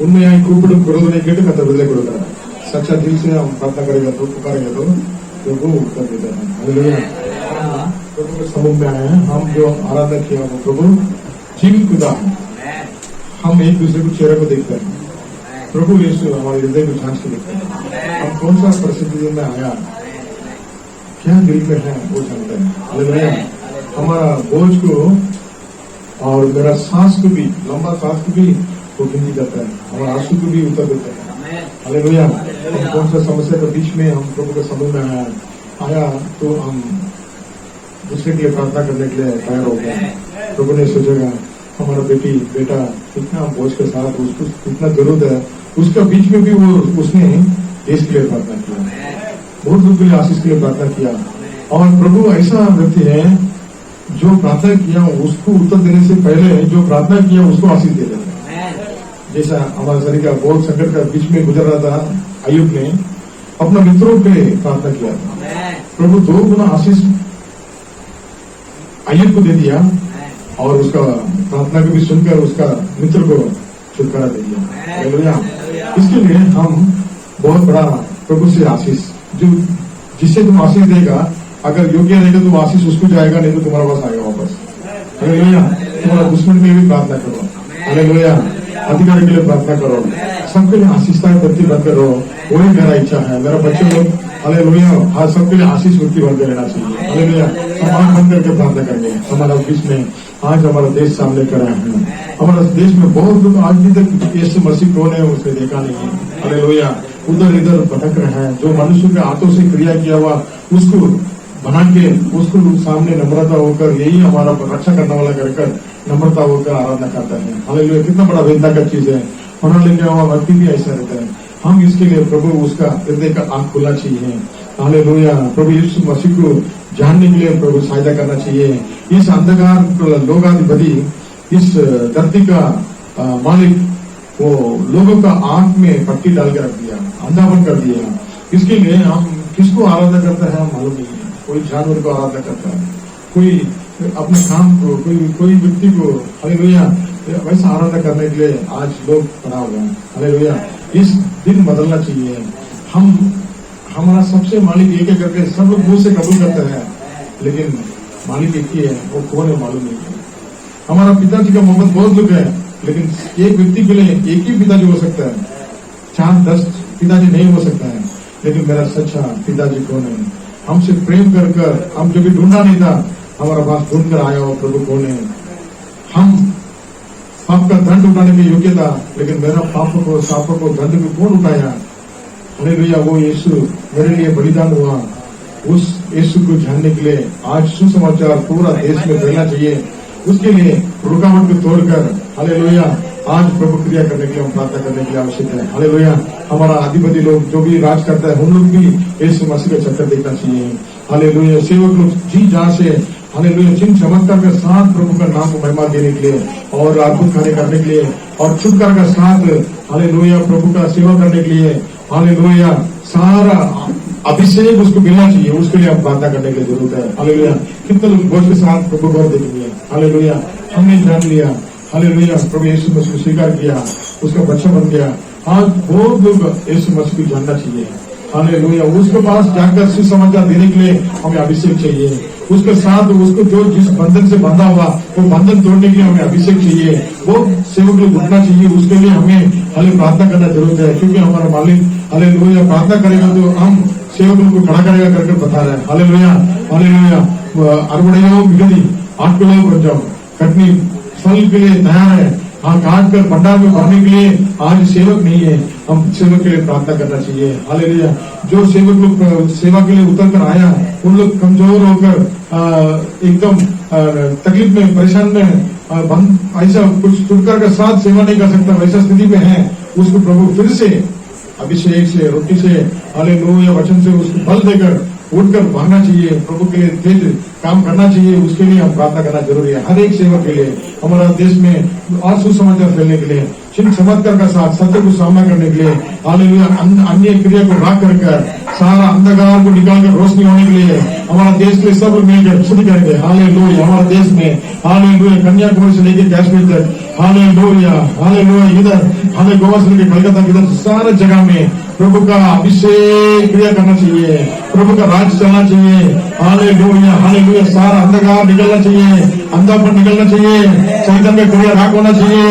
उन्हें கூப்பிடும் கேட்டு கர்த்தர் விடுதலை கொடுக்கிறார். सच्चा दिल से हम प्रार्थना करेगा तो पुकारेंगे तो प्रभु उत्तर देता है. हालेलुया. प्रभु के समूह में आए हैं. हम जो आराधना किया वो प्रभु जीवित खुदा है. हम एक दूसरे को चेहरे को देखते हैं. प्रभु यीशु हमारे हृदय को जांच के देखते हैं. हम कौन सा परिस्थिति में आया, क्या दिल में है वो जानते हैं. हालेलुया. हमारा बोझ को और मेरा सांस को भी, लंबा सांस को भी वो गिनती करता है. हमारा आंसू को भी उत्तर देता है. हालेलुया. हम कौन सा समस्या के बीच में हम प्रभु के समूह में आया तो हम दूसरे के लिए प्रार्थना करने के लिए तैयार हो गए. प्रभु ने सोचेगा हमारा बेटी बेटा कितना बोझ के साथ उसको कितना जरूरत है, उसके बीच में भी वो उसने देश के लिए प्रार्थना किया, बहुत लोगों के लिए आशीष के लिए प्रार्थना किया. और प्रभु ऐसा व्यक्ति है जो प्रार्थना किया उसको उत्तर देने से पहले जो प्रार्थना किया उसको आशीष दे देता है. जैसा हमारे शरीर का बहुत संकट का बीच में गुजर रहा था, अय्यूब ने अपना मित्रों पे प्रार्थना किया था. प्रभु 2 गुना आशीष अय्यूब को दे दिया और उसका प्रार्थना को भी सुनकर उसका मित्र को छुटकारा दे दिया. हालेलुया. इसके लिए हम बहुत बड़ा प्रभु से आशीष, जो जिससे तुम आशीष देगा, अगर योग्य रहेगा तो आशीष उसको जाएगा, नहीं तो तुम्हारे पास आएगा वापस. हालेलुया. तुम्हारा दुश्मन में भी प्रार्थना करो. हालेलुया. अधिकारी के लिए प्रार्थना करो. सबके लिए आशीषता वृत्ति बन करो. वही मेरा इच्छा है. मेरा बच्चे लोग हालेलुया हाँ सबके लिए आशीष वृत्ति बनते रहना चाहिए. हालेलुया. हम आंख बंद करके प्रार्थना करेंगे. हमारा बीच में आज हमारा देश सामने कर रहे हैं. हमारा देश में बहुत लोग आज भी तक यीशु मसीह कौन है उसने देखा नहीं है. हालेलुया. उधर इधर भटक रहे हैं. जो मनुष्य के हाथों से क्रिया किया हुआ उसको बना के उसको सामने नम्रता होकर, यही हमारा रक्षा करने वाला कर नम्रता होकर आराधना करता है. हालेलुया. कितना बड़ा वेदना का चीज है. होना लेने वाला व्यक्ति भी ऐसा रहता है. हम इसके लिए प्रभु उसका हृदय का आंख खुलना चाहिए. हालेलुया. प्रभु यीशु मसीह को जानने के लिए प्रभु सहायता करना चाहिए. इस अंधकार लोगाधिपति, इस धरती का मालिक, वो लोगों का आंख में पट्टी डाल के रख दिया, अंधापन कर दिया. इसके लिए हम किसको आराधना करते हैं हम मालूम नहीं है. कोई जानवर को आराधना करता है, कोई अपने काम को, कोई व्यक्ति को. हालेलुया. वैसा आराधना करने के लिए आज लोग बना हुए हैं. हालेलुया. इस दिन बदलना चाहिए. हम हमारा सबसे मालिक एक करके सब लोग मुंह से कबूल करते हैं, लेकिन मालिक एक ही है. वो कौन है मालूम नहीं है. हमारा पिताजी का मोहब्बत बहुत लोग है, लेकिन एक व्यक्ति के लिए एक ही पिताजी हो सकता है. 4-10 पिताजी नहीं हो सकता है. लेकिन मेरा सच्चा पिताजी कौन है? हमसे प्रेम कर हम जो भी ढूंढा नहीं था हमारा पास ढूंढ कर आया हो. प्रभु कौन है? हम पाप का दंड उठाने की योग्य था, लेकिन मेरा पाप को सापों को दंड को कौन उठाया? हालेलुया. वो यीशु मेरे लिए बलिदान हुआ. उस यीशु को जानने के लिए आज सुसमाचार पूरा देश में फैलना चाहिए. उसके लिए रुकावट को तोड़कर हालेलुया आज प्रभु क्रिया करने के लिए हम प्रार्थना करने के लिए आवश्यक है. हालेलुया. हमारा अधिपति लोग जो भी राज करता है हम लोग भी यीशु मसीह का चक्कर देखना चाहिए. हालेलुया. सेवक लोग जी जहाँ से हालेलुया जिन चमत्कार के साथ प्रभु का नाम को महिमा देने के लिए और अद्भुत कार्य करने के लिए और छुटकारा का साथ हालेलुया प्रभु का सेवा करने के लिए हालेलुया सारा अभिषेक उसको मिलना चाहिए. उसके लिए हम प्रार्थना करने की जरूरत है. हालेलुया. कितने लोग बोझ के साथ प्रभु गौर देखेंगे. हालेलुया. हमने जान लिया. हालेलुया. प्रभु यीशु मसीह को स्वीकार किया, उसका बच्चा बन गया. आज बहुत लोग यीशु मसीह को जानना चाहिए. हालेलुया. उसके पास जाकर सुसमाचार देने के लिए हमें अभिषेक चाहिए. उसके साथ उसको जो जिस बंधन से बंधा हुआ वो बंधन तोड़ने के लिए हमें अभिषेक चाहिए. वो सेवक लोग उठना चाहिए. उसके लिए हमें हाले प्रार्थना करना जरूरत है, क्योंकि हमारा मालिक हालेलुया प्रार्थना करेगा तो हम सेवक को खड़ा करेगा करके बता रहे हैं. हालेलुया. हालेलुया. अरबड़ियों बिगड़ी आटकुलों पर जब कटनी फल के लिए तैयार है, हाँ काट कर भंडार में भरने के लिए आज सेवक नहीं है. हम सेवक के लिए प्रार्थना करना चाहिए. हालेलुया. जो सेवक लोग सेवा के लिए उतर कर आया उन लोग कमजोर होकर एकदम तकलीफ में परेशान में ऐसा कुछ छुटकारा का साथ सेवा नहीं कर सकता वैसा स्थिति में है. उसको प्रभु फिर से अभिषेक से रोटी से हालेलुया वचन से उसको बल देकर उठकर भागना चाहिए. प्रभु के लिए तेज काम करना चाहिए. उसके लिए हम प्रार्थना करना जरूरी है. हर एक सेवक के लिए, हमारा देश में और सुसमाचार फैलने के लिए, चमत्कार का साथ सत्य को सामना करने के लिए हालेलुया अन्य क्रिया को राख कर सारा अंधकार को निकालकर रोशनी होने के लिए हमारा देश के सब मिलकर शुद्ध करेंगे। हालेलुया। हमारे देश में हालेलुया कन्याकुमारी से लेकर कश्मीर तक हालेलुया हालेलुया इधर हमें गोवा से लेकर कलकत्ता इधर सारे जगह में प्रभु का अभिषेक क्रिया करना चाहिए, प्रभु का राज चलना चाहिए। Hallelujah hallelujah. सारा अंधकार निकलना चाहिए, अंधापन निकलना चाहिए, चैतन्य क्रिया राग होना चाहिए।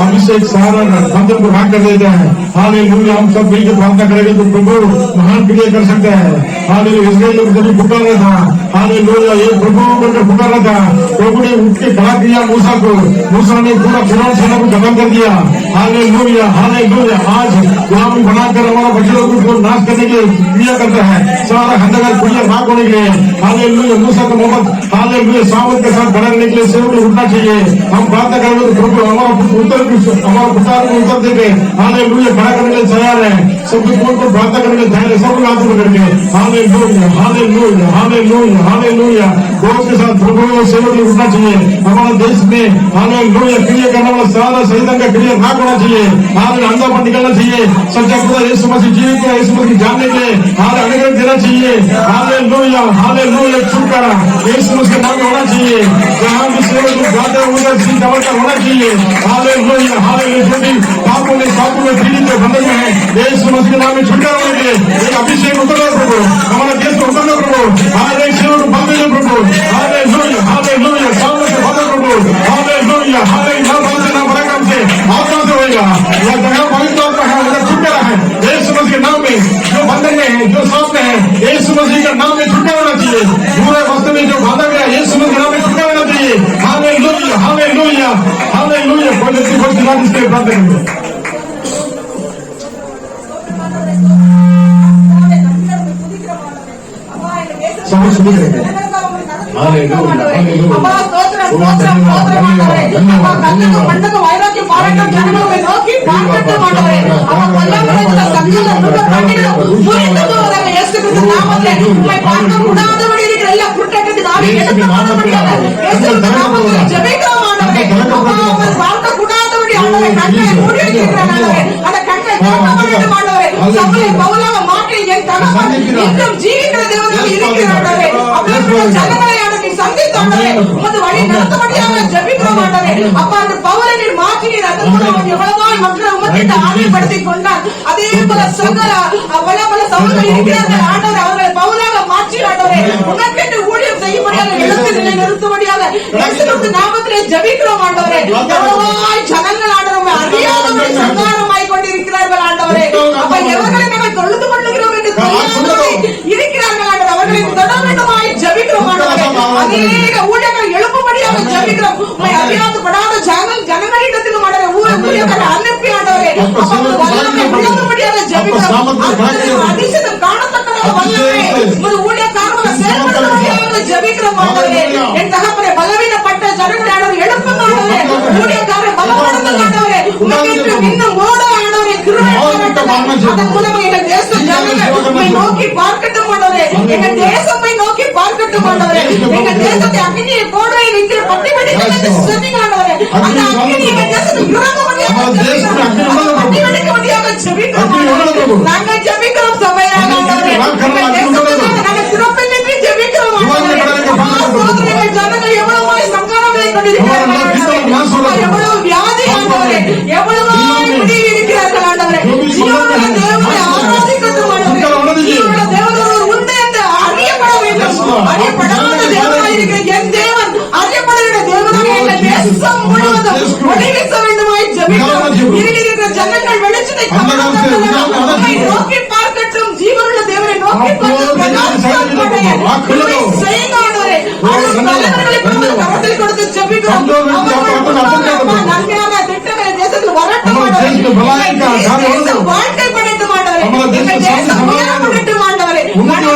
अभिषेक सारा बंधन को राग कर देता है। हालेलुया। हम सब मिलकर प्रार्थना करेंगे तो प्रभु महान क्रिया कर सकता है। हालेलुया। इसराइल लोग जब पुकार रहा था हालेलुया ये प्रभु बनकर पुकार रहा था, प्रभु ने उठ के खड़ा किया मूसा को, मूसा ने पूरा फिरौन सेना को खत्म कर दिया। Hallelujah hallelujah. आज गुलामी बनाकर हमारा बच्चों को नाश करने के लिए क्रिया करता है, सारा अंधकार क्रिया नाक होने के लिए। हालेलुया। मूसा को मोहम्मद हालेलुया सामत के साथ बढ़ाने के लिए सेवक उठना चाहिए। हम प्रार्थना करेंगे तो प्रभु हमारा पुकार को उत्तर देंगे। हालेलुया खड़ा करने के लिए तैयार है। सबके कौन को प्रार्थना करने के लिए सब लोग हाथों में करके हालेलुया हालेलुया हालेलुया हालेलुया। बहुत के साथ प्रभु सेवक उठना चाहिए। हमारे देश में हालेलुया क्रिया करने वाला सारा सैतान का क्रिया नाक होना चाहिए। हालेलुया अंधापन निकलना चाहिए। सच्चा खुदा यीशु मसीह जीवित है, यीशु मसीह जानने के हाल अनुग्रह देना चाहिए। Hallelujah hallelujah. छुटकारा यीशु मसीह के नाम में होना चाहिए। जहां भी सेवक जाते हैं उधर श्री चमत्कार होना चाहिए। Hallelujah hallelujah. जो भी पापों में पीड़ित है बंधन में है यीशु मसीह के नाम में छुटकारा होने के एक अभिषेक उतरना प्रभु हमारा देश को उतरना प्रभु। हालेलुया सेवक को बंद देना प्रभु। Hallelujah hallelujah. सामने से बंद प्रभु। Hallelujah hallelujah. बंद ना बड़ा काम से आत्मा से होगा। यह जगह पवित्र आत्मा है, उधर छुटकारा है यीशु मसीह के नाम में। जो बंधन में है, जो सामने है यीशु मसीह के नाम में छुटकारा होना चाहिए। पूरे वस्तु में जो बांधा गया यीशु मसीह के नाम में छुटकारा होना चाहिए। Hallelujah hallelujah hallelujah. कोई इसके प्रार्थना करेंगे। समझ सुनिए ஜீவிக்கிற தேவனாக இருக்கிறாரே அப்படியே ஜனங்களை அன்னைக்கு சந்தித்தாரே உமது வழி நடத்தபடியாக ஜெபிக்கிறோம் ஆண்டவரே. அப்பா அந்த பவுலை நீர் மாற்றினீர், அதன் மூலம் எவ்வளவாய் மக்களை உமக்கிட்ட ஆணைப்படுத்திக் கொண்டார். அதே போல சகல பல சகோதரர்கள் இருக்கிறார்கள் ஆண்டவரே, அவர்களை பவுலாக மாற்றி ஆண்டவரே உமக்கிட்ட ஊழியம் செய்யும்படியாக எழுத்து நிலை நிறுத்தும்படியாக இயேசுவின் நாமத்திலே ஜெபிக்கிறோம் ஆண்டவரே. எவ்வளவாய் ஜனங்கள் ஆண்டவரை அறியாதவர்கள் சங்காரமாய் கொண்டிருக்கிறார்கள் ஆண்டவரே. அப்ப எவர்களை நாங்கள் தொழுது கொள்ளுகிறோம் என்று இருக்கிறார்கள் ஆண்டவர், அவர்களை தொட வேண்டுமாய் ஜெபிக்கிறோம் ஆண்டவரே. அநேக ஊழியர்கள் எழுப்பும்படியாக ஜெபிக்கிறோம். உம்மை அறியாதபடாத ஜனங்களிடத்திலும் ஆண்டவரே ஊழியர்களை அனுப்பி ஆண்டவரே வல்லமை விளங்கும்படியாக ஜெபிக்கிறோம். அதிசயம் காணத்தக்கதாக வல்லமை உமது ஊழியக்காரர்களை செயல்படும்படியாக ஜெபிக்கிறோம் ஆண்டவரே. என் தகப்பனே பலவீனப்பட்ட ஜனங்களை ஆண்டவரே எழுப்புங்க ஆண்டவரே. ஊழியக்காரரை பலப்படுத்துங்க ஆண்டவரே. உமக்கு இன்னும் ஓட ஆண்டவரே கிருபை பாராட்டுங்க. அதன் மூலம் எங்கள் தேச ஜனங்கள் உம்மை நோக்கி பார்க்கட்டும் ஆண்டவரே. எங்கள் தேசத்தை நோக்கி பார்க்கட்டும் ஆண்டவரே. எங்கள் தேசத்தை அக்னியை போடுவை வைத்து பட்டி வெடிக்க சொன்னீங்க ஆண்டவரே. அந்த அக்னி எங்கள் தேசத்துக்கு இறங்கும்படியாக பட்டி வெடிக்க முடியாத ஜெபிக்கிறோம். நாங்கள் ஜெபிக்கிறோம் சபையாக ஆண்டவரே. எங்கள் தேசத்தை நாங்கள் சிறப்பில் நின்று ஜெபிக்கிறோம் ஆண்டவரே. சகோதரர்கள் ஜனங்கள் எவ்வளவாய் சங்காரங்களை கொண்டிருக்கிறார்கள், எவ்வளவு வியாதி ஆண்டவரே, எவ்வளவாய் முடிவு இருக்கிறார்கள் ஆண்டவரே. ஜீவனுள்ள தேவனை ஆராதிக்கட்டும் ஆண்டவரே. ஜீவனுள்ள தேவன் உண்டு என்று அறியப்பட வேண்டும். அறியப்படாத தேவனாய் இருக்கிற என் தேவன் அறியப்பட வேண்டிய தேவனாக எங்கள் தேசம் முழுவதும் ஒளி வீச வேண்டுமாய் ஜெபிக்கிறோம். இருக்கிற ஜனங்கள் வெளிச்சத்தை நோக்கி பார்க்கட்டும். ஜீவனுள்ள தேவனை நோக்கி கரத்தில் கொடுத்து ஜெபிக்கிறோம். நன்மையான திட்டங்களை தேசத்தில் வரட்டும். வாழ்க்கை படைத்து மாட்டவரே, தேசம் உயரப்பட்டு மாட்டவரே,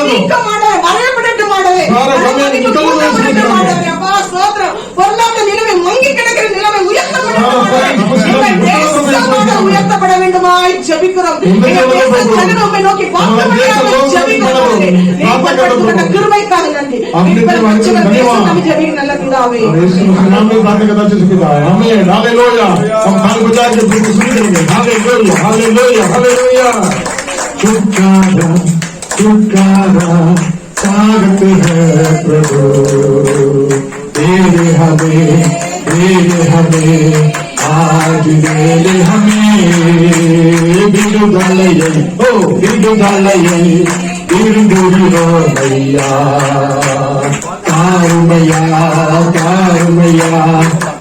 நீக்க மாட்டவரே, மறையப்பட்டு மாட்டவரே, அப்பா சோத்திரம். பொருளாதார நிலைமை மங்கி கிடக்கிற நிலைமை உயர்த்தப்பட வேண்டுமாய் ஜெபிக்கிறோம். உம்மை நோக்கி பார்க்கப்பட்ட கிருபைக்காக நன்றி. நல்ல பிதாவே छुटकारा स्वागत है प्रभु, तेरे हमें आज मेरे हमें बिरुदालय ओ बिरुदालय बिरुदुरोमैया कारुमैया कारुमैया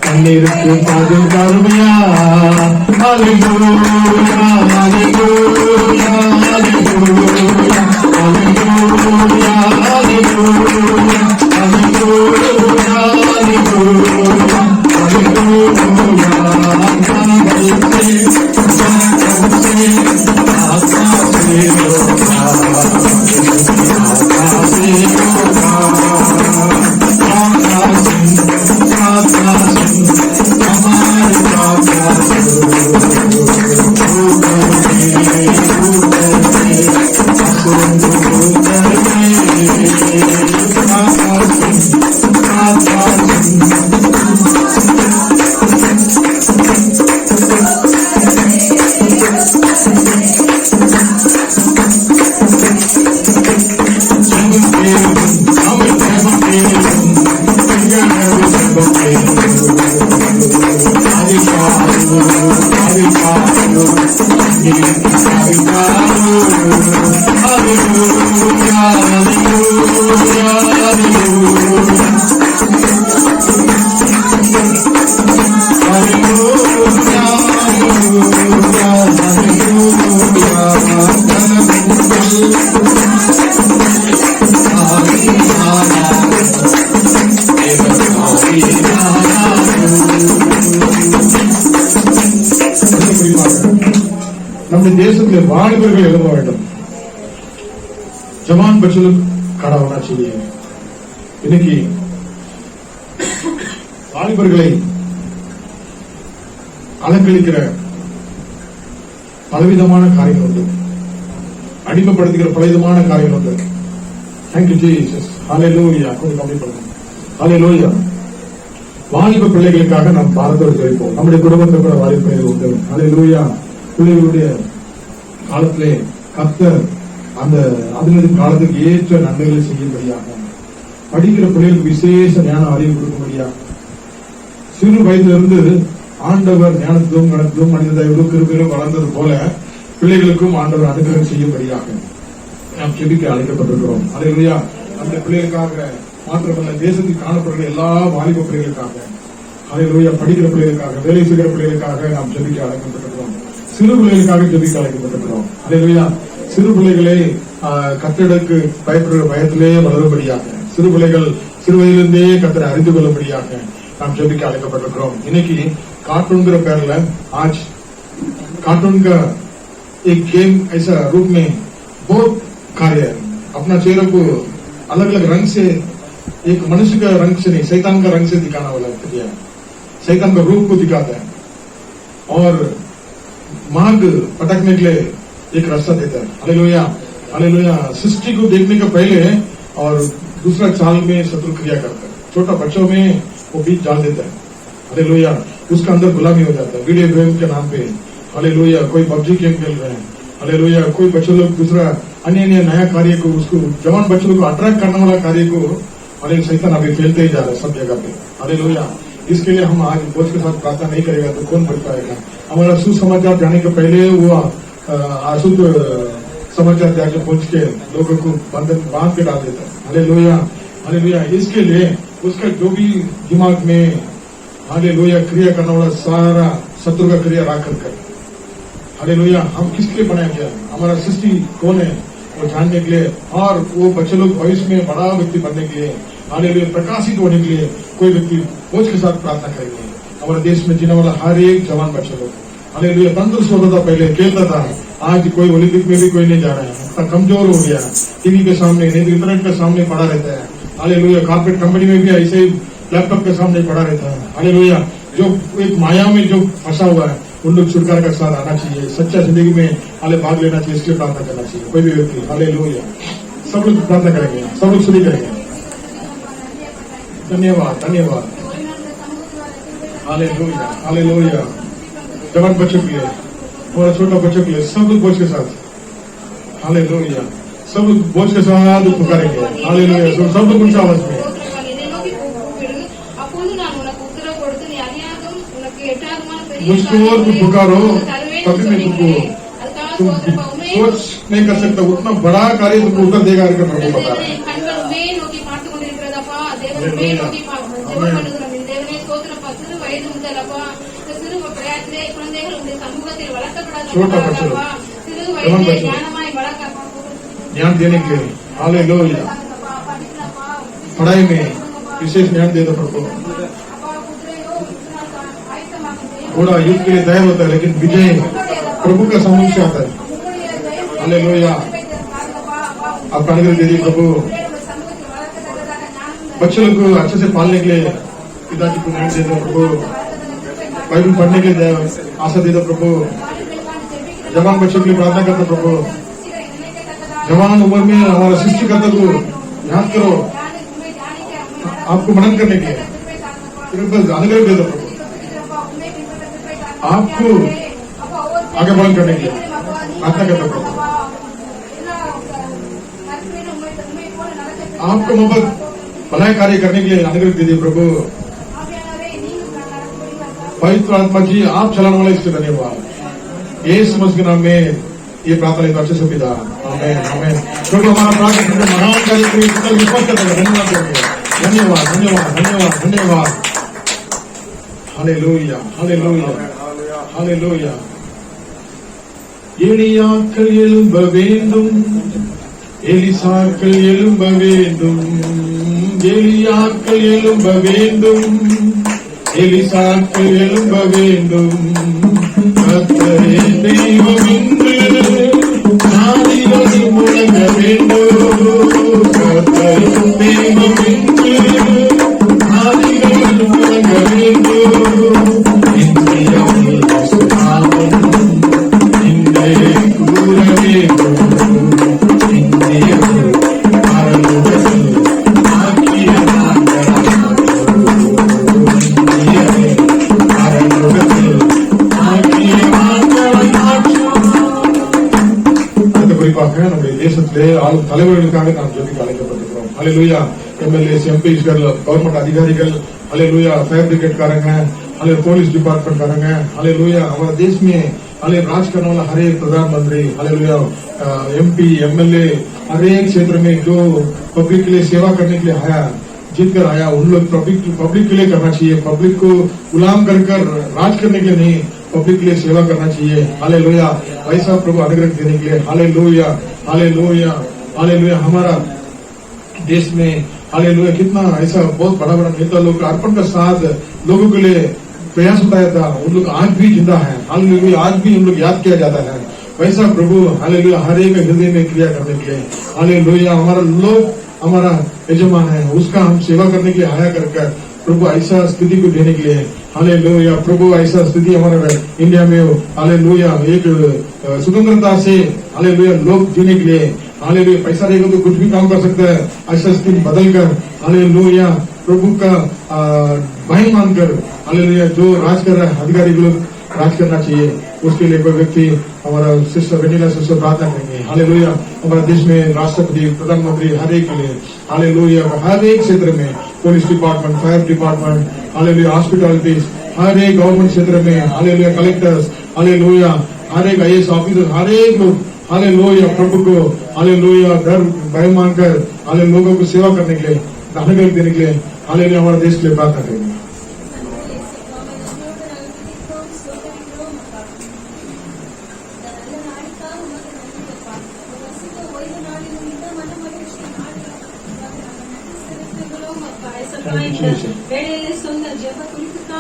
கண்ணீருக்கு பாது காருமையா ஹalleluya ஹalleluya ஹalleluya ஹalleluya ஹalleluya நம்முடைய தேசத்தில் வாலிபர்கள் எழுத வேண்டும். जवान बच्चों खड़ा होना चाहिए. இன்னைக்கு வாலிபர்களை அலங்கழிக்கிற பலவிதமான காரியங்கள் உண்டு, அடிமைப்படுத்துகிற பலவிதமான காரியங்கள் உண்டு. Thank you Jesus. ஹalleluya. கொஞ்சம் கம்மி பண்ணுங்க. ஹalleluya. வாலிப பிள்ளைகளுக்காக நாம் பாரத்தோடு ஜெபிப்போம். நம்முடைய குடும்பத்தில் கூட வாலிப பிள்ளைகள் உண்டு. ஹalleluya. பிள்ளைகளுடைய காலத்திலே கர்த்தர் அந்த அதிலிருந்து காலத்துக்கு ஏற்ற நன்மைகளை செய்யும்படியாக, படிக்கிற பிள்ளைகளுக்கு விசேஷ ஞான அறிவு கொடுக்கும்படியாக, சிறு வயதிலிருந்து ஆண்டவர் ஞானத்திலும் கணத்திலும் மனித தயவிலும் கிருபையிலும் வளர்ந்தது போல பிள்ளைகளுக்கும் ஆண்டவர் அனுகிரகம் செய்யும்படியாக நாம் ஜெபிக்க அழைக்கப்பட்டிருக்கிறோம். ஹalleluya. நம்முடைய பிள்ளைகளுக்காக மாத்திரமல்ல, தேசத்தில் காணப்படுகிற எல்லா வாலிப பிள்ளைகளுக்காக, ஹalleluya, படிக்கிற பிள்ளைகளுக்காக, வேலை செய்கிற பிள்ளைகளுக்காக நாம் ஜெபிக்க அழைக்கப்பட்டிருக்கிறோம். சிறு பிள்ளைகளுக்காக ஜெபிக்க அழைக்கப்பட்டிருக்கிறோம். ஹalleluya. சிறு பிள்ளைகளை கர்த்தருக்கு பயப்படுகிற பயத்திலே வளரும்படியாக, சிறு பிள்ளைகள் சிறு வயதிலிருந்தே கர்த்தரை அறிந்து கொள்ளும்படியாக நாம் ஜெபிக்க அழைக்கப்பட்டிருக்கிறோம். இன்னைக்கு कार्टून पैरल आज कार्टून का एक गेम ऐसा रूप में बहुत कार्य है, अपना चेहरे को अलग अलग रंग से, एक मनुष्य का रंग से नहीं, शैतान का रंग से दिखाना वाला क्रिया, शैतान का रूप को दिखाता है और मार्ग पटकने के लिए एक रास्ता देता है. हालेलुया. हालेलुया. सृष्टि को देखने का पहले और दूसरा चाल में शत्रु क्रिया करता है, छोटा बच्चों में वो बीज डाल देता है. हालेलुया. उसका अंदर गुलामी हो जाता है वीडियो गेम के नाम पे. हालेलुया. कोई पबजी गेम खेल रहे हैं. हालेलुया. कोई बच्चों लोग दूसरा अन्य अन्य नया कार्य को, उसको जवान बच्चों को अट्रैक्ट करने वाला कार्य को हालेलुया शैतान अभी फैलते ही जा रहा है सब जगह पे. हालेलुया. इसके लिए हम आज बोझ के साथ प्रार्थना नहीं करेगा तो कौन बढ़ पाएगा. हमारा सुसमाचार जाने के पहले वो अशुद्ध समाचार जाके पहुंच के लोगों को बांध के डाल देता है. हालेलुया. हालेलुया. इसके लिए उसका जो भी दिमाग में हालेलुया क्रिया करने वाला सारा शत्रु का क्रिया राखल कर. हालेलुया. हम किसके लिए बनाया गया, हमारा सृष्टि कौन है वो जानने के लिए और वो बच्चे लोग भविष्य में बड़ा व्यक्ति बनने के लिए, हालेलुया, प्रकाशित होने के लिए कोई व्यक्ति बोझ के साथ प्रार्थना करेंगे. हमारे देश में जीने वाला हर एक जवान बच्चे लोग हालेलुया तंदुरुस्त होता था, पहले खेलता था, आज कोई ओलंपिक में भी कोई नहीं जा रहा है, इतना कमजोर हो गया, टीवी के सामने नहीं तो इंटरनेट के सामने पड़ा रहता है. हालेलुया. कॉर्पोरेट कंपनी में भी ऐसे ही लैपटॉप के सामने पड़ा रहता है. हालेलुया. जो एक माया में जो फंसा हुआ है उन लोग छुटकारा के साथ आना चाहिए, सच्चा जिंदगी में हाले भाग लेना चाहिए, इसलिए प्रार्थना करना चाहिए कोई भी व्यक्ति. हालेलुया. सब लोग प्रार्थना करेंगे, सब लोग सुनी करेंगे. धन्यवाद धन्यवाद. हालेलुया. हालेलुया. जवान बच्चों के लिए और छोटा बच्चों के लिए सब लोग बोझ के साथ. हालेलुया. सब बोझ के साथ पुकारेंगे। हालेलुया। सब लोग ऊंचा आवाज में मुझको और तुम पुकारो तभी मैं तुमको, तुम सोच नहीं कर सकता उतना बड़ा कार्य तुमको उत्तर देगा करके प्रभु बता रहे हैं। छोटा बच्चा ज्ञान देने के लिए हालेलुया, पढ़ाई में विशेष ज्ञान दे दो प्रभु। थोड़ा युद्ध के लिए तैयार होता है लेकिन विजय प्रभु का सम्मुख से आता है। हालेलुया। आपका अनुग्रह दे दिए प्रभु। बच्चों को अच्छे से पालने के लिए पिताजी को ज्ञान दे दो प्रभु। बाइबल पढ़ने के लिए आशा दे दो प्रभु। जवान बच्चों के लिए प्रार्थना करते प्रभु। जवान उम्र में हमारा सृष्टिकर्ता को याद करो, आपको मनन करने के लिए अनुग्रह दे दो प्रभु। आपको आगे बढ़न करने के लिए प्रार्थना करता प्रभु। आपको मोहब्बत भलाई कार्य करने के लिए अनुग्रह दे दिए प्रभु। पवित्र आत्मा जी आप चलाने वाले इसके धन्यवाद। यीशु मसीह के नाम में ये प्रार्थना तो अच्छे से पिता। आमीन आमीन। क्योंकि हमारा प्रार्थना महान कार्य के लिए विश्वास करता है। धन्यवाद धन्यवाद धन्यवाद धन्यवाद धन्यवाद। Hallelujah hallelujah hallelujah. எலியாக்கள் எழும்ப வேண்டும், எலிசாக்கள் எழும்ப வேண்டும், எலியாக்கள் எழும்ப வேண்டும், எலிசாக்கள் எழும்ப வேண்டும். கர்த்தரே தெய்வம் என்று நாடிகள் முழங்க வேண்டும். கர்த்தரே தெய்வம் என்று நாடிகள் முழங்க வேண்டும். நம்முடைய தேசத்திலே ஆளும் தலைவர்களுக்காக நாம் ஜெபிக்க அழைக்கப்பட்டிருக்கிறோம். ஹல்லேலூயா. எம்எல்ஏஸ், எம்பிஸ், கவர்மெண்ட் அதிகாரிகள், ஹல்லேலூயா, फायर ब्रिगेडக்காரங்க, हमारे पुलिस डिपार्टमेंट करेंगे। हालेलुया। हमारे देश में हाले राज करने वाला हर एक प्रधानमंत्री, हालेलुया, एमपी, एमएलए, हर एक क्षेत्र में जो पब्लिक के लिए सेवा करने के लिए आया, जीत कर आया, उन लोग पब्लिक के लिए करना चाहिए। पब्लिक को गुलाम कर राज करने के लिए नहीं, पब्लिक के लिए सेवा करना चाहिए। हालेलुया। वैसा प्रभु अनुग्रह देने के लिए। Hallelujah hallelujah hallelujah. हमारा देश में हालेलुया कितना ऐसा बहुत बड़ा बड़ा नेता लोग अर्पण का साथ लोगों के लिए प्रयास उठाया था, उन लोग आज भी जिंदा है। हालेलुया। आज भी उन लोग याद किया जाता है। वैसा प्रभु हालेलुया हर एक हृदय में क्रिया करने के लिए। हालेलुया। हमारा लोग हमारा यजमान है, उसका हम सेवा करने के लिए आया कर प्रभु ऐसा स्थिति को देने के लिए। हालेलुया। प्रभु ऐसा स्थिति हमारे इंडिया में हो। हालेलुया। एक स्वतंत्रता से हालेलुया लोग जीने के लिए। हालेलुया। पैसा रहेगा तो कुछ भी काम कर सकता है, ऐसा स्थिति बदल कर हालेलुया प्रभु का भाई मानकर हालेलुया जो राज कर रहा है अधिकारी लोग राज करना चाहिए। उसके लिए कोई व्यक्ति हमारा सिस्टर वेनिला सिस्टर प्रार्थना करेंगे। हालेलुया। हमारे देश में राष्ट्रपति, प्रधानमंत्री हर एक के लिए हालेलुया हर एक क्षेत्र में police department, fire department, hallelujah hospitalities, हर एक गवर्नमेंट क्षेत्र में हालेलुया कलेक्टर्स, हालेलुया हर एक आईएएस ऑफिसर, हर एक लोग हालेलुया प्रभु को हालेलुया डर भय मानकर हाले लोगों को सेवा करने के लिए, अनुग्रह देने के लिए हालेलुया हमारे देश के लिए प्रार्थना करेंगे।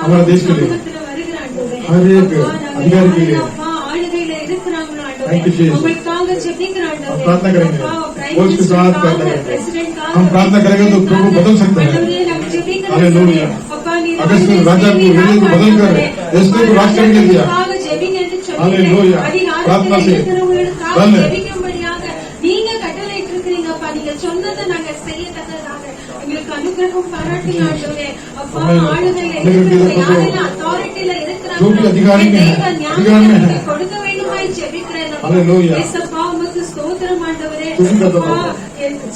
हमारे देश के लिए हर एक अधिकारी के लिए प्रार्थना करेंगे। पुलिस के साथ प्रार्थना करेंगे। हम प्रार्थना करेंगे तो प्रभु बदल सकते हैं। हालेलुया। अगर राजा को बदल कर देश को राज करने दिया। हालेलुया। प्रार्थना से बल जो भी अधिकारी में है, हालेलुया ஸ்தோத்திரம் ஆண்டவரே. துதிக்கட்டும்.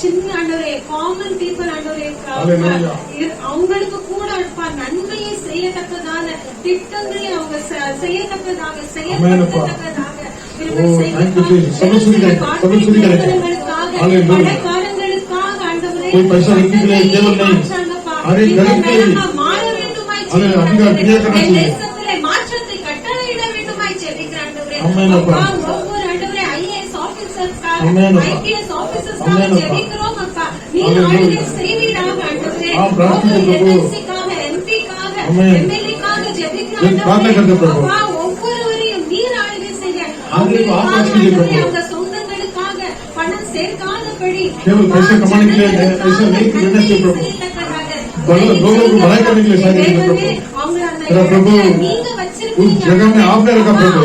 சின்ன ஆண்டவரே, காமன் பீப்புள் ஆண்டவரே, ஹalleluya. அவங்களுக்கு கூட அப்பா நன்மையை செய்யத்தக்கதான திட்டங்களை அவங்க செய்யத்தக்கதாக செயல்படுத்தத்தக்கதாக பணக்காரங்களுக்காக ஆண்டவரே कोई पैसा रखने के लिए केवल नहीं, अरे गरीब के लिए, மாற வேண்டுமாய் अरे अधिकार क्रिया करना चाहिए। தேசத்திலே மாற்றத்தை கட்டளையிட வேண்டுமாய் ஜெபிக்கிறேன் ஆண்டவரே. ஆமென் அப்பா. ஒவ்வொரு ஆண்டவரே IAS ஆபீசர்ஸ்க்காக, ஆமென் அப்பா. IPS ஆபீசர்ஸ்க்காக ஆமென் அப்பா. ஜெபிக்கிறோம் அப்பா. நீ ஹalleluya. ஆளுகை செய்வீராக ஆண்டவரே. பிரார்த்திக்கிறோம் பிரபு. MLC-க்காக, MP-க்காக, ஆமென். MLA-க்காக ஜெபிக்கிறோம் ஜெப பிரார்த்தனை करते प्रभु। அப்பா. ஒவ்வொருவரையும் நீர் ஆளுகை செய்ய, ஆண்டவரே ஆசீர்வதிங்க ஆண்டவரே, பிரபு। அவங்க சொந்தங்களுக்காக பணம் சேர்க்காதபடி केवल पैसे कमाने के लिए ऐसा नहीं करना चाहिए प्रभु। लोगों को भलाई करने के लिए शायद नहीं प्रभु। तेरा प्रभु उस जगह में आपने रखा प्रभु।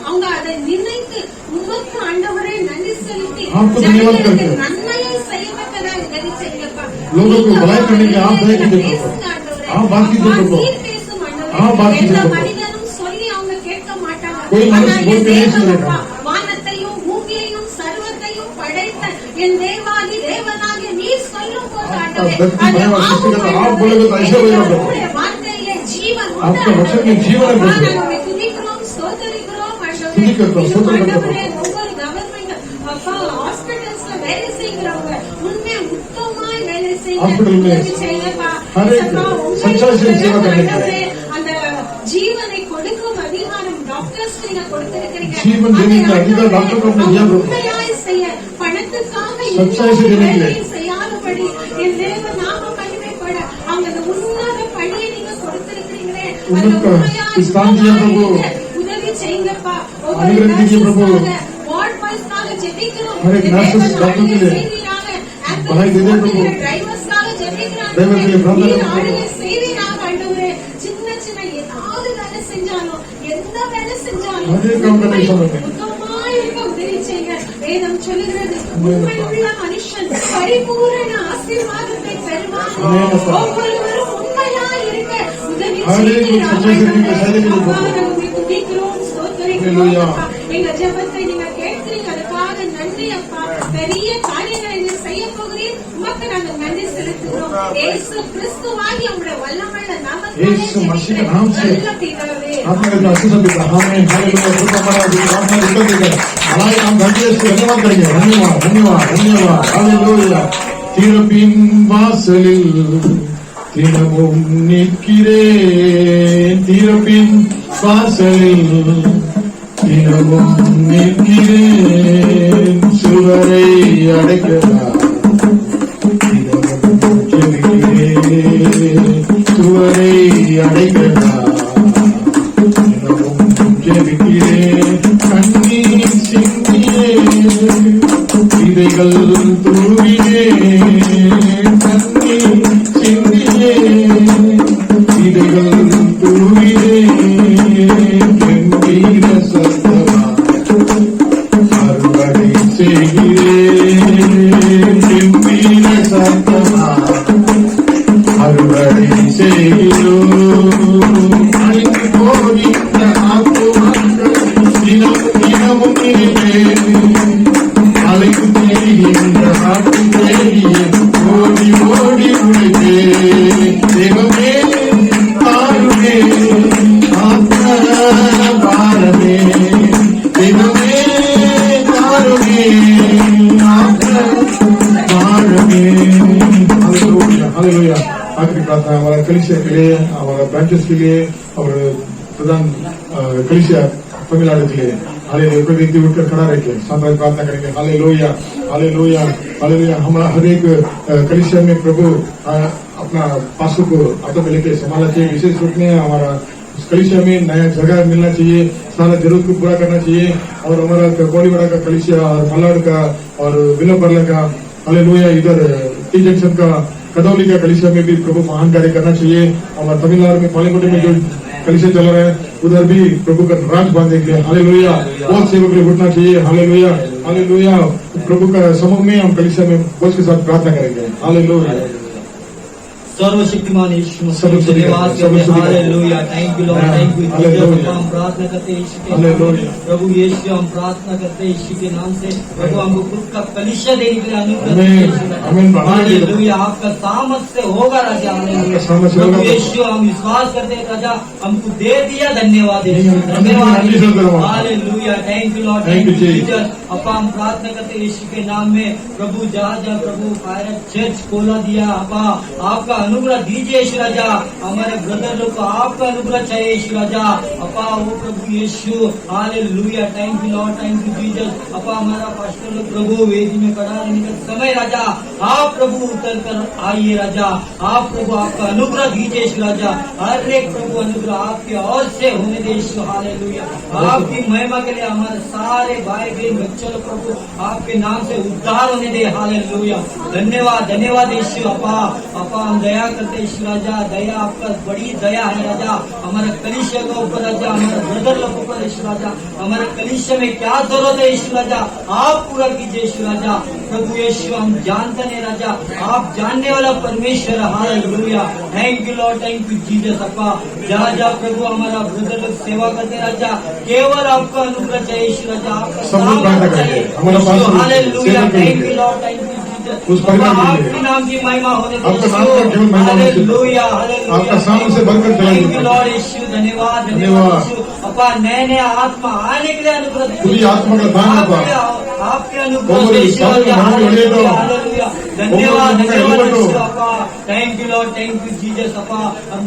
அவங்க அதை நினைத்து உமக்கு ஆண்டவரே நன்றி செலுத்தி आपको धन्यवाद करते हैं। நன்மையை செய்யத்தக்கதாக உதவி செய்யுங்கப்பா. लोगों को भलाई करने के लिए आप दया कीजिए प्रभु। பேசுங்க ஆண்டவரே. आप बात कीजिए प्रभु। நீர் பேசும் ஆண்டவரே. आप बात कीजिए எந்த प्रभु। மனிதனும் சொல்லி அவங்க கேட்க மாட்டாங்க. कोई मनुष्य ஆனால் बोल के नहीं என் सुनेगा। தேவனப்பா, வானத்தையும் பூமியையும் சர்வத்தையும் படைத்த என் தேவாதி தேவனாகிய நீர் சொல்லும் போது ஆண்டவரே, व्यक्ति அது भयवा सृष्टि करता, आप ஆகும் बोलोगे तो ऐसे होगा प्रभु। உம்முடைய வார்த்தையிலே ஜீவன் உண்டு आपके वचन में जीवन है प्रभु। நாங்கள் உம்மை துதிக்கிறோம், ஸ்தோத்திரிக்கிறோம் ஆண்டவரே. துதிக்கிறோம், ஸ்தோத்திரம் இன்னும் பண்ணுறோம். ஆண்டவரே, ஒவ்வொரு கவர்மெண்ட் அப்பா ஹாஸ்பிட்டல்ஸ்ல வேலை செய்கிறவங்க உண்மை உத்தமாய் வேலை செய்ய हॉस्पिटल में உதவி செய்யுங்கப்பா. हर एक அப்பா, உங்கள் सच्चाई से सेवा करने के लिए। ஆண்டவரே, அந்த ஜீவனை கொடுக்கும் அதிகாரம் டாக்டர்ஸ் நீங்க கொடுத்திருக்கிறீங்க. जीवन देने का अधिकार डॉक्टर को आपने दिया प्रभु। உண்மையாய் செய்ய பணத்துக்காக सच्चाई से देने के लिए। வேலை செய்யாதபடி என் தேவ நாம மகிமைப்பட அவங்க அந்த உன்னத பணியை நீங்க கொடுத்திருக்கிறீங்களே, அந்த उनका உண்மையாய் स्थान दिया प्रभु। உதவி செய்யுங்கப்பா. ஒவ்வொரு अनुग्रह कीजिए प्रभु। வார்ड பாய்ஸ்க்காக ஜெபிக்கிறோம். हर एक nurses, डॉक्टर के लिए भलाई दे दे प्रभु। டிரைவர்ஸ்க்காக ஜெபிக்கிறோம். ड्राइवर के लिए प्रार्थना நீர் करो प्रभु। ஆளுகை செய்வீராக ஆண்டவரே. சின்ன சின்ன ஏதாவது வேலை செஞ்சாலும் எந்த வேலை செஞ்சாலும் हर एक काम करने की समझ में। உத்தமமாய் இருக்க உதவி செய்யுங்க. வேதம் சொல்லுகிறது, உண்மையுள்ள மனுஷன் பரிபூரண ஆசீர்வாதத்தை பெறுவான். ஆமென் அப்பா। ஒவ்வொருவரும் உண்மையாய் இருக்க உதவி हर एक செய்வீராக सच्चाई से करने के लिए शायद नहीं அப்பா, प्रभु। நாங்கள் உம்மை துதிக்கிறோம், ஸ்தோத்திரிக்கிறோம் ஹalleluya. அப்பா. எங்க ஜெபத்தை நீங்க கேட்கிறீங்க, அதுக்காக நன்றி அப்பா. பெரிய காரியங்களை நீங்க செய்ய போகிறீர், உமக்கு நாங்கள் நன்றி செலுத்துகிறோம். இயேசு கிறிஸ்துவாகிய உம்முடைய வல்லமையுள்ள நாமத்தினாலே यीशु मसीह के नाम से நல்ல பிதாவே. आपने का आशीष देता हमें हालेलुया कृपा हमारा प्रार्थना उत्तर देकर हमारे काम करके इसको धन्यवाद करेंगे। धन्यवाद धन्यवाद धन्यवाद हालेलुया। तिरपिन वासलिल தினமும் நிற்கிறேன், திறப்பின் வாசலில் தினமும் நிற்கிறேன், சுவரை அடைக்கிறார் தினமும் ஜெபிக்கிறேன், சுவரை அடைக்கிறார் தினமும் ஜெபிக்கிறேன், கண்ணீர் சிந்தினேன், விதைகள் தூவினேன், கண்ணீர் சிந்தினேன், விதைகள் தூவினேன், கண்ணீர சத்தமாய் அறுவடை செய்கிறேன், கண்ணீர சத்தமாய் அறுவடை செய்கிறோம். அழிந்து போகின்ற ஆத்துமாக்கள் தினமும் நினைவேன், அலைந்து தேடுகின்ற ஆட்டு தேடியே ஓடி ஓடி உழைப்பேன். தெய்வமே தாருமே ஆத்ம பாரமே, தெய்வமே தாருமே ஆத்ம பாரமே। हालेलुया। आखिरी प्रार्थना हमारा कलीसिया के लिए, हमारा ब्रांचेस के लिए और प्रधान कलीसिया तमिलनाडु के लिए। हालेलुया। कोई व्यक्ति उठकर खड़ा रहकर साथ प्रार्थना करेंगे। Hallelujah hallelujah hallelujah. हमारा हर एक कलीसिया में प्रभु अपना पासों को हाथों में लेकर संभालना चाहिए। विशेष रूप में हमारा कलीसिया में नया जगह मिलना चाहिए, सारा जरूरत को पूरा करना चाहिए। और हमारा कोलीवाड़ा का कलीसिया और मलाड का और विलोपर्ला का हालेलुया, इधर टी जंक्शन का कदौली का कलीसिया में भी प्रभु महान कार्य करना चाहिए। और तमिलनाडु में पालीकोटे में जो कलीसिया चल रहा है उधर भी प्रभु का राज बांधने के लिए हालेलुया बहुत सेवक लोग उठना चाहिए। Hallelujah hallelujah. प्रभु का समूह में हम कलीसिया में बोझ के साथ प्रार्थना करेंगे। हालेलुया। सर्वशक्तिमान यीशु मसीह सर्वशक्तिमान, धन्यवाद करते सर्वशक्तिमान। Hallelujah thank you Lord thank you hallelujah. हम प्रार्थना करते हैं यीशु के नाम हालेलुया। से प्रभु यीशु हम प्रार्थना करते हैं यीशु के नाम से प्रभु हमको खुद का कलीसिया देने के लिए अनुग्रह आमीन, दीजिए आमीन। हालेलुया आपका सामर्थ्य होगा राजा हालेलुया आपका सामर्थ्य होगा। प्रभु यीशु हम विश्वास करते हैं राजा हमको दे दिया धन्यवाद यीशु आमीन, धन्यवाद आमीन, यीशु धन्यवाद। Hallelujah thank you Lord Thank you, thank you Jesus। Jesus अपा हम प्रार्थना करते हैं यीशु के नाम में प्रभु जहाँ जहाँ प्रभु फायर चर्च खोला दिया अपा आपका अनुग्रह दीजिए यीशु राजा हमारे ब्रदर लोग को आपका अनुग्रह चाहिए यीशु राजा अपा वो प्रभु Yeshu hallelujah thank you Lord thank you Jesus अपा हमारा पास्टर लोग प्रभु वेदी में खड़ा रहने का समय राजा आप प्रभु उतर कर आइए राजा आप प्रभु आपका अनुग्रह दीजिए यीशु राजा हर एक प्रभु अनुग्रह आपके ओर से होने दे यीशु हालेलुया आपकी महिमा के लिए हमारे सारे भाई बहन बच्चों लोग प्रभु आपके नाम से उद्धार होने दे हालेलुया धन्यवाद धन्यवाद यीशु अपा अपा हम दया करते यीशु राजा दया आपका बड़ी दया है राजा हमारे कलीसिया के ऊपर राजा हमारे ब्रदर लोग ऊपर यीशु राजा हमारे कलीसिया में क्या जरूरत है यीशु राजा आप पूरा कीजिए यीशु राजा प्रभु यीशु हम जानते हैं राजा आप जानने वाला परमेश्वर hallelujah thank you Lord thank you Jesus अपा जहाँ जहाँ प्रभु हमारा ब्रदर लोग सेवा करते राजा केवल आपका अनुग्रह चाहिए यीशु राजा आपका सब लोग प्रार्थना सामर्थ्य करें। चाहिए हमारा पास हालेलुया सेवा थैंक करें। यू लॉर्ड थैंक यू उस परिवार के लिए। आपके नाम की महिमा होने दे आपका नाम का केवल महिमा होने से हालेलुया हालेलुया आपका सामने से बढ़कर चलाइए। थैंक यू लॉर्ड यीशु धन्यवाद धन्यवाद। धन्यवाद यीशु अपा नए नए आत्मा आने के लिए अनुग्रह दीजिए। खुली आत्मा का दान अपा। आपके अनुग्रह बोलो, से यीशु सामने मांगे हालेलुया ले लो। हालेलुया धन्यवाद बोलो, धन्यवाद बोलो। यीशु अपा thank you Lord thank you Jesus अपा हम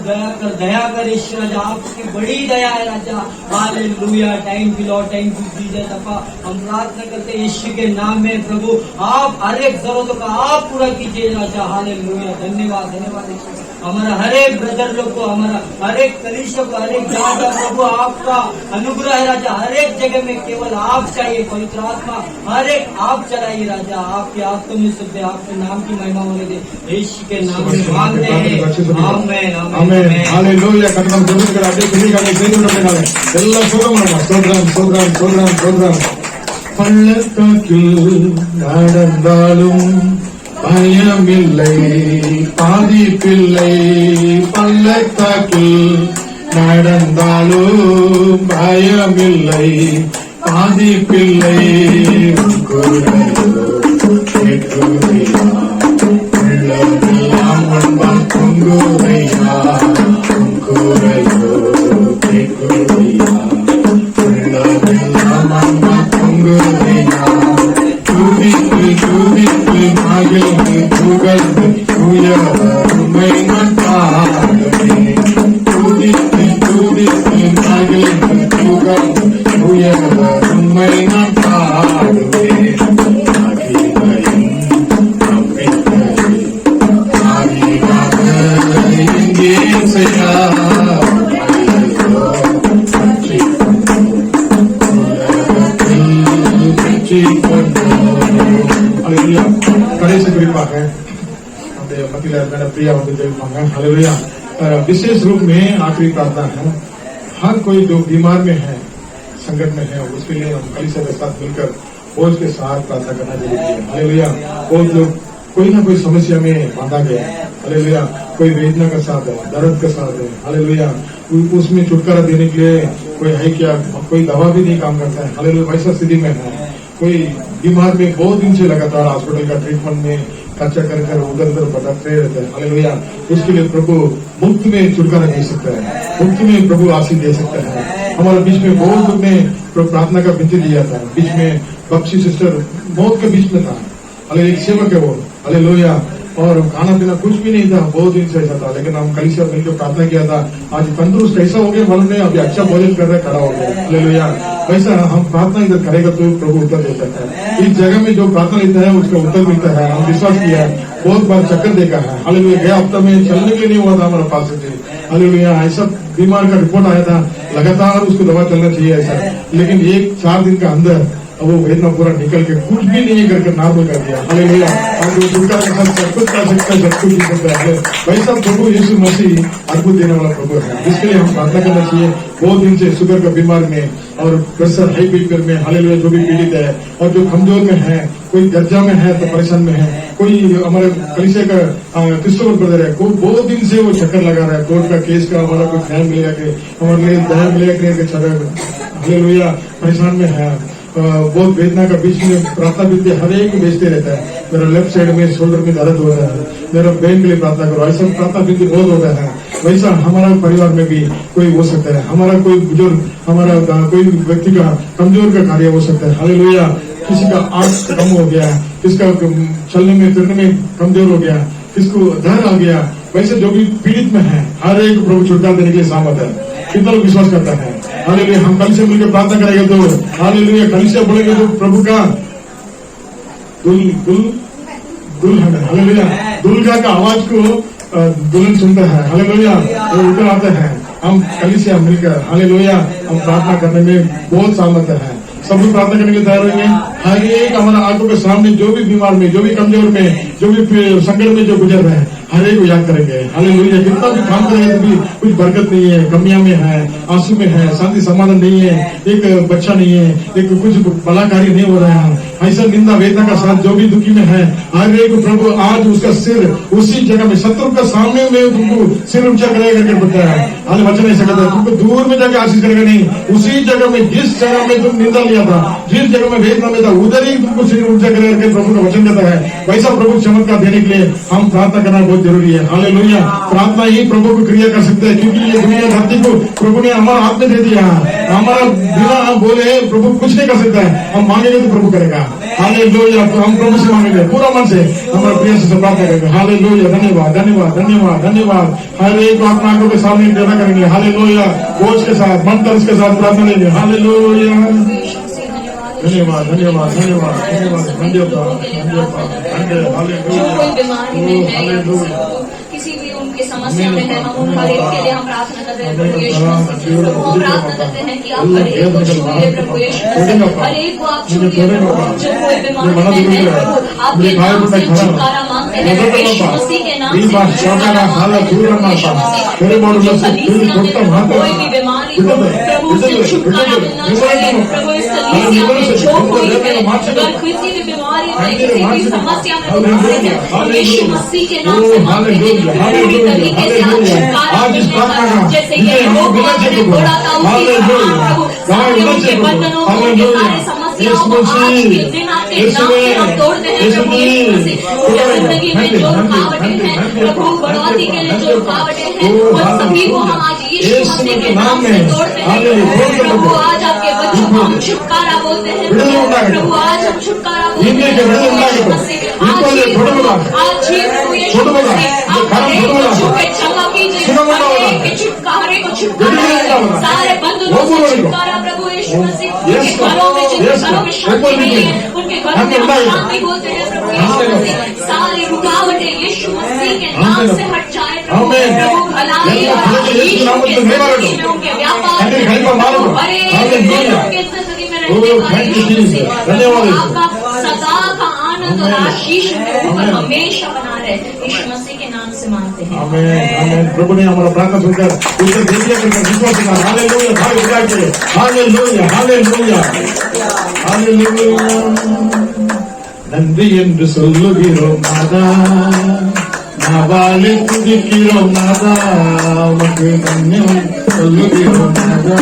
दया कर यीशु राजा आपकी बड़ी दया है राजा hallelujah thank you Lord thank you Jesus अपा हम प्रार्थना करते हैं यीशु के नाम में प्रभु आप हर एक जरूरतों का आप पूरा कीजिए राजा हालेलुया धन्यवाद धन्यवाद यीशु हमारा हर एक ब्रदर लोग को हमारा हर एक कलीसिया को हर एक राजा प्रभु आपका अनुग्रह है राजा हर एक जगह में केवल आप चाहिए पवित्र आत्मा हर एक आप चलाइए राजा आपके आत्मा में शुद्ध है आपके नाम की महिमा होने दे यीशु के नाम में मांगते हैं आमेन ಆಮೇಲೆ ಹಾಲೆಲೂಯಾ ಕರ್ತನ ಜೊತೆಗೆ ಅದೇ ಕುರಿಗಾನೆ ಸೇರಿಕೊಳ್ಳಬೇಕಾದ್ರೆ ಎಲ್ಲ ಸ್ತೋತ್ರಂ ಸ್ತೋತ್ರಂ ಸ್ತೋತ್ರಂ ಸ್ತೋತ್ರಂ பள்ளத்தாக்கில் நடந்தாலும் பயமில்லை பாதிப்பில்லை பள்ளத்தாக்கில் நடந்தாலும் பயமில்லை பாதிப்பில்லை உள்ளமெல்லாம் அன்பால் பொங்குதையா கேட்குதையா உள்ளமெல்லாம் அன்பால் பொங்குதையா துதித்து துதித்து மகிழ்ந்து புகழ்ந்து உயர்மை நான் பாடுவேன் துதித்து துதித்து மகிழ்ந்து புகழ்ந்து உயர்மை நான் பாடுவேன் மகிமையும் நம்பிக்கையும் ஆவியாக எங்கே செய்யா கடைசி குறிப்பாக அந்த மத்தியில மேடம் प्रिया வந்து ஜெயிப்பாங்க हालेलुया विशेष रूप में आखिरी प्रार्थना है हर कोई जो बीमार में है संकट में है उसके लिए हम कलीसिया के साथ मिलकर बोझ के साथ प्रार्थना करना जरूरी है हालेलुया वो जो कोई ना कोई समस्या में बांधा गया है हालेलुया कोई वेदना का साथ है दर्द का साथ है हालेलुया उसमें छुटकारा देने के लिए कोई है क्या कोई दवा भी नहीं काम करता है हालेलुया वैसा स्थिति में है कोई बीमार में बहुत दिन से लगातार हॉस्पिटल का ट्रीटमेंट में खर्चा कर उधर उधर भटकते रहते हैं हालेलुया उसके लिए प्रभु मुफ्त में छुटकारा दे सकता है मुफ्त में प्रभु आशीष दे सकता है हमारे बीच में बहुत लोग ने प्रार्थना का विनती दिया था बीच में बख्शी सिस्टर मौत के बीच में था हाले एक सेवक है वो हालेलुया और खाना पीना कुछ भी नहीं था बहुत दिन से ऐसा था लेकिन हम कलीसिया मिलकर प्रार्थना किया था आज तंदुरुस्त कैसा हो गया मालूम नहीं अभी अच्छा भोजन कर रहे खड़ा हो गया हालेलुया वैसा हम प्रार्थना इधर करेगा तो प्रभु उत्तर दे सकता है इस जगह में जो प्रार्थना लेता है उसका उत्तर मिलता है हम विश्वास किया है बहुत बार चक्कर देखा है हालेलुया गया हफ्ता में चलने के लिए नहीं हुआ था हमारा पास से हालेलुया ऐसा बीमार का रिपोर्ट आया था लगातार उसको दवा चलना चाहिए ऐसा लेकिन 1-4 दिन का अंदर वो वेदना पूरा निकल के कुछ भी नहीं करके नॉर्मल कर दिया। हालेलुया। और जो छुटकारा के साथ सब कुछ कर सकता है, सब कुछ कर सकता है। वैसा प्रभु यीशु मसीह अद्भुत देने वाला प्रभु है, जिसके लिए हम प्रार्थना करना चाहिए। बहुत दिन से शुगर का बीमार में और प्रेशर हाई बीपी में, हालेलुया, जो भी पीड़ित है और जो कमजोर में है, कोई दर्जा में है तो परेशान में है, कोई हमारे कलीसिया का क्रिस्टोफर ब्रदर है, कोई बहुत दिन से वो चक्कर लगा रहा है कोर्ट का केस का, हमारा कोई न्याय मिलेगा कि हमारे लिए दया मिलेगा कि हालेलुया, परेशान में है, बहुत वेदना का बीच में प्रार्थना भी हर एक बेचते रहता है। मेरा लेफ्ट साइड में शोल्डर में दर्द होता है, मेरा बहन के लिए प्रार्थना करो, ऐसा प्रार्थना भी बहुत होता है। वैसा हमारा परिवार में भी कोई हो सकता है, हमारा कोई बुजुर्ग, हमारा कोई व्यक्ति का कमजोर का कार्य हो सकता है। हालेलुया। किसी का आंख कम हो गया, किसका चलने में फिरने में कमजोर हो गया, किसको डर आ गया, वैसे जो भी पीड़ित में है हर एक प्रभु छुटकारा देने के लिए सामर्थ है। कितना लोग विश्वास करता है? हालेलुया। हम कल से मिलकर प्रार्थना करेंगे तो हालेलुया, कल से बोलेंगे तो प्रभु का दुल्हन है। हालेलुया। दुल्हा का आवाज को दुल्हन सुनता है। हालेलुया। वो उतर आते हैं। हम कल से मिलकर हालेलुया, हम प्रार्थना करने में बहुत सामर्थ्य है। सब लोग प्रार्थना करने के लिए तैयार होंगे। हर एक हमारा आंखों के सामने जो भी बीमार में, जो भी कमजोर में, जो भी संकट में जो गुजर रहे हैं, हर एक को याद करेंगे। हालेलुया। कितना भी काम करेंगे तो भी कुछ बरकत नहीं है, कमियां में है, आंसू में है, शांति समाधान नहीं है, एक बच्चा नहीं है, एक कुछ भला कार्य नहीं हो रहा है, ऐसा निंदा वेदना का साथ जो भी दुखी में है, हर एक प्रभु आज उसका सिर उसी जगह में शत्रु का सामने में तुमको सिर ऊंचा करेगा करके बताया है। हाल वचन ऐसा कहता है, तुमको दूर में जाके आशीष करेगा नहीं, उसी जगह में, जिस जगह में तुम निंदा लिया था, जिस जगह में वेदना में था, उधर ही तुमको सिर ऊंचा करेगा करके प्रभु का वचन कहता है। वैसा प्रभु चमत्कार देने के लिए हम प्रार्थना करना बहुत जरूरी है। हालेलुया। प्रार्थना ही प्रभु को क्रिया कर सकते हैं, क्योंकि ये दुनिया धरती को प्रभु ने हमारा हाथ में दे दिया। हमारा बिना हम बोले प्रभु कुछ नहीं कर सकता है, हम मांगेंगे तो प्रभु करेगा। हालेलुया। तो हम प्रभु से मांगेंगे पूरा मन से, हमारा प्रिय से प्रार्थना करेंगे। हालेलुया। धन्यवाद, धन्यवाद, धन्यवाद, धन्यवाद। हर एक को अपना आंखों के सामने पैदा करेंगे। हालेलुया। बोझ के साथ, मन तरस के साथ प्रार्थना लेंगे। हालेलुया। धन्यवाद, धन्यवाद, धन्यवाद, धन्यवाद, धन्यवाद, धन्यवाद। जो कोई बीमारी में है, किसी भी उनकी समस्या में है, हम उन हर एक के लिए हम प्रार्थना करते हैं प्रभु यीशु मसीह। हम प्रार्थना करते हैं कि आप हर एक को छूए प्रभु यीशु मसीह, हर एक को आप छूए प्रभु। जो कोई बीमारी में है प्रभु, आपके नाम से छुटकारा मांगते हैं प्रभु यीशु मसीह के नाम से छुटकारा मांगते हैं प्रभु यीशु मसीह। कोई भी बीमारी हो प्रभु से छुटकारा मिलना चाहिए प्रभु। इस कलीसिया में जो कोई है, अगर किसी भी बीमारी में, किसी भी समस्या में प्रभु यीशु मसीह के नाम से मांगते हैं पूरी तरीके से आप छुटकारा मिलेगा। जैसे ये रोग आपने बोला था उसी प्रभु सारे उनके बंधनों को, उनके सारे समस्याओं को आज के दिन आपके नाम से हम तोड़ते हैं प्रभु यीशु मसीह। उनके जिंदगी में जो रुकावटें हैं प्रभु, बढ़ोतरी के लिए जो रुकावटें हैं, उन सभी को हम आज यीशु मसीह के नाम से तोड़ते हैं प्रभु। आज आपके बच्चों को हम छुटकारा बोलते हैं प्रभु। आज हम छुटकारा बोलते हैं प्रभु यीशु मसीह। आज ही प्रभु यीशु मसीह आप चंगा कीजिए, के छुटकारे को छुटकारा, सारे बंधनों से छुटकारा प्रभु यीशु मसीह। उनके घरों में, जिनके घरों में शांति नहीं है, उनके घरों में हम शांति बोलते हैं प्रभु यीशु मसीह। सारी रुकावटें यीशु मसीह के नाम से हट जाए प्रभु। भलाई यीशु के जिंदगी में, उनके व्यापार में, हर एक उनके जिंदगी में रहने वाले यीशु मसीह आपका सदा का आनंद और आशीष उनके ऊपर हमेशा बना रहे, यीशु मसीह के नाम से मांगते हैं। आमीन, आमीन। प्रभु ने हमारा प्रार्थना सुनकर उसे देखिए करके विश्वास करना। हालेलुया। भाई उठा के हालेलुया, हालेलुया, हालेलुया। நன்றி என்று சொல்லுகிறோம் நாதா, நாவாலே துதிக்கிறோம் நாதா, உமக்கு நன்றி சொல்லுகிறோம் நாதா,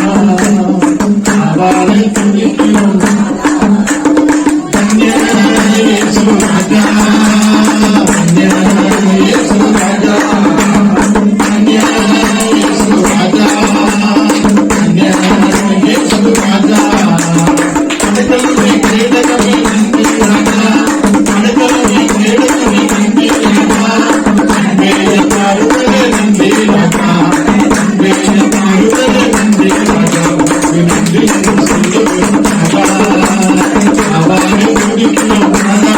நாவாலே துதிக்கிறோம் இயேசு ராஜா, இயேசு ராஜா, இயேசு ராஜா, இயேசு ராஜா। அடக்கலுமே கேடகமே நன்றி ராஜா, அடக்கலுமே கேடகமே நன்றி ராஜா, அன்பே பாருவதே நன்றி ராஜா, அன்பே பாருவதே நன்றி ராஜா, நன்றி என்று சொல்லுகிறோம் ராஜா, அவாரே துதிக்கிறோம் ராஜா,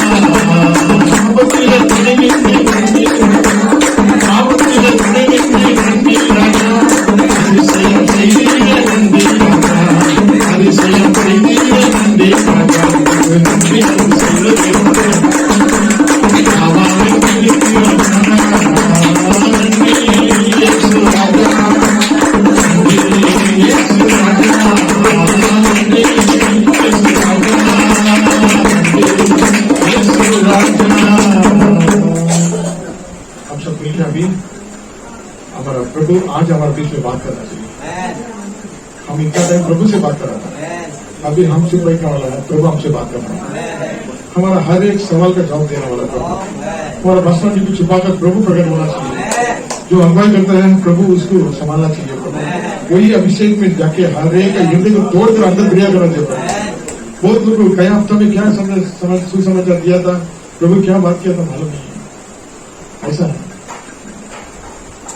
ஆபத்திலே துணைவின்றி நன்றி ராஜா, ஆபத்திலே துணைவின்றி நன்றி ராஜா, அதிசயம் செய்தீரே நன்றி ராஜா, அதிசயம் செய்தீரே நன்றி ராஜா। प्रभु आज हमारे बीच में बात करना चाहिए। हम इतना टाइम प्रभु से बात कर रहा था, अभी हम चुप बैठने वाला है, प्रभु हमसे बात करना है। हमारा हर एक सवाल का जवाब देने वाला प्रभु, हमारा भस्म को छुपाकर प्रभु प्रकट होना चाहिए। जो अगुवाई करता है प्रभु उसको संभालना चाहिए प्रभु। वही अभिषेक में जाके हर एक हृदय को तोड़कर अंदर क्रिया करना चाहिए प्रभु। बहुत लोग कई हफ्ता में क्या सुसमाचार दिया था, प्रभु क्या बात किया था मालूम नहीं है। ऐसा है,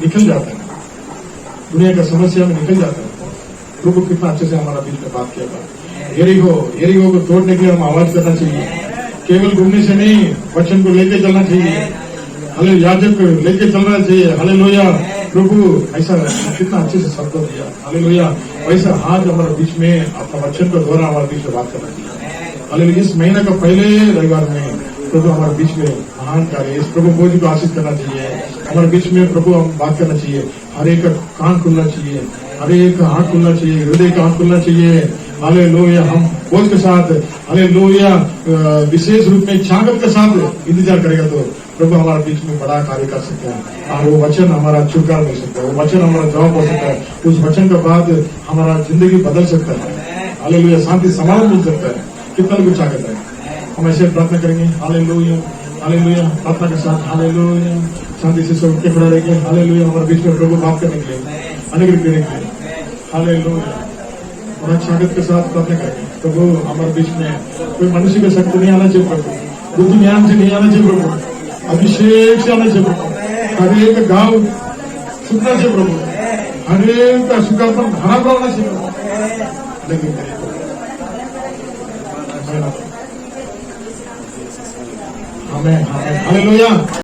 निकल जाता है, दुनिया का समस्या में निकल जाता है। प्रभु कितना अच्छे से हमारा बीच में बात किया था। एरिगो को तोड़ने के लिए हम आवाज करना चाहिए, केवल घूमने से नहीं, वचन को लेके चलना चाहिए। हले याजक को लेके चलना चाहिए। हालेलुया। प्रभु ऐसा कितना अच्छे से शब्द दिया। हालेलुया। वैसा आज हमारे बीच में अपना वचन को द्वारा हमारे बीच में बात करना चाहिए। हालेलुया। इस महीने का पहले रविवार में प्रभु हमारे बीच में महान कार्य, इस प्रभु बोझ को आशीष करना चाहिए। हमारे बीच में प्रभु हम बात करना चाहिए। हर एक का कान खुलना चाहिए, हर एक का हाथ खुलना चाहिए, हृदय का हाथ खुलना चाहिए। हालेलुया। हम बोझ के साथ, हालेलुया, विशेष रूप में चागत के साथ इंतजार करेगा तो प्रभु हमारे बीच में बड़ा कार्य कर सकते हैं। और वो वचन हमारा छुटकारा मिल सकता है, वो वचन हमारा जवाब हो सकता है। उस वचन के बाद हमारा जिंदगी बदल सकता है। हालेलुया। शांति समाधान मिल सकता है। कितना कुछ चाहता है। हम ऐसे प्रार्थना करेंगे। हालेलुया। हालेलुया। प्रार्थना के साथ हालेलुया शांति से सब उठ खड़ा रहेंगे। हालेलुया। हमारे बीच में प्रभु बात करने के लिए, अनुग्रह देने के लिए। हालेलुया। और स्वागत के साथ प्रार्थना करेंगे। प्रभु हमारे बीच में कोई मनुष्य का शक्ति नहीं आना चाहिए प्रभु, बुद्धि ज्ञान से नहीं आना चाहिए प्रभु, अभिषेक से आना चाहिए प्रभु। हर एक गांव सुखना चाहिए प्रभु, हर एक का सुखापन भरा भरा होना चाहिए प्रभु। लेकिन हमें हालेलुया।